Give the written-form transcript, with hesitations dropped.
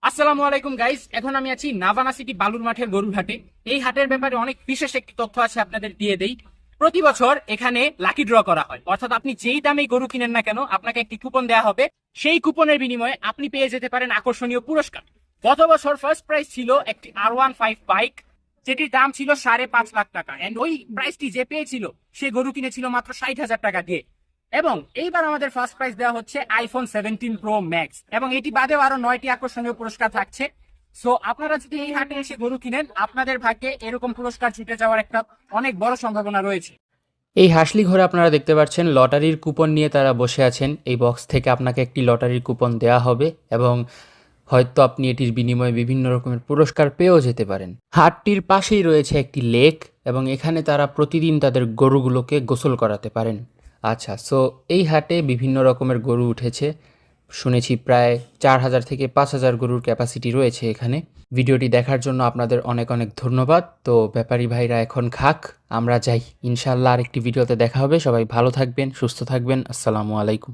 আসসালামু আলাইকুম গাইস, এখন আমি আছি নাভানা সিটি বালুর মাঠের গরুর হাটে। এই হাটের ব্যাপারে অনেক বিশেষ একটি তথ্য আছে, আপনাদের দিয়ে দেই। প্রতি বছর এখানে লাকি ড্র করা হয়, অর্থাৎ আপনি যেই দামে গরু কিনেন না কেন আপনাকে একটি কুপন দেওয়া হবে। সেই কুপনের বিনিময়ে আপনি পেয়ে যেতে পারেন আকর্ষণীয় পুরস্কার। গত বছর ফার্স্ট প্রাইজ ছিল একটি R15 বাইক, যেটির দাম ছিল 5.5 লাখ টাকা। এন্ড ওই প্রাইজটি যে পেয়েছিল সে গরু কিনেছিল মাত্র 60,000 টাকা দিয়ে। এবং এইবার আমাদের ফার্স্ট প্রাইজ দেওয়া হচ্ছে আইফোন 17 প্রো ম্যাক্স, এবং এটি বাদেও আরো 9টি আকর্ষণীয় পুরস্কার থাকছে। সো আপনারা যদি এই হাটে এসে গরু কিনেন, আপনাদের ভাগ্যে এরকম পুরস্কার ছুটে যাওয়ার একটা অনেক বড় সম্ভাবনা রয়েছে। এই হাসলি ঘরে আপনারা দেখতে পাচ্ছেন লটারির কুপন নিয়ে তারা বসে আছেন। এই বক্স থেকে আপনাকে একটি লটারির কুপন দেওয়া হবে এবং হয়তো আপনি এটির বিনিময়ে বিভিন্ন রকমের পুরস্কার পেয়েও যেতে পারেন। হাটটির পাশেই রয়েছে একটি লেক এবং এখানে তারা প্রতিদিন তাদের গরুগুলোকে গোসল করাতে পারেন। আচ্ছা, সো এই হাটে বিভিন্ন রকমের গরু উঠেছে। শুনেছি প্রায় 4,000 থেকে 5,000 গরুর ক্যাপাসিটি রয়েছে এখানে। ভিডিওটি দেখার জন্য আপনাদের অনেক অনেক ধন্যবাদ। তো ব্যাপারী ভাইরা এখন খাক, আমরা যাই। ইনশাআল্লাহ আরেকটি ভিডিওতে দেখা হবে। সবাই ভালো থাকবেন, সুস্থ থাকবেন। আসসালামু আলাইকুম।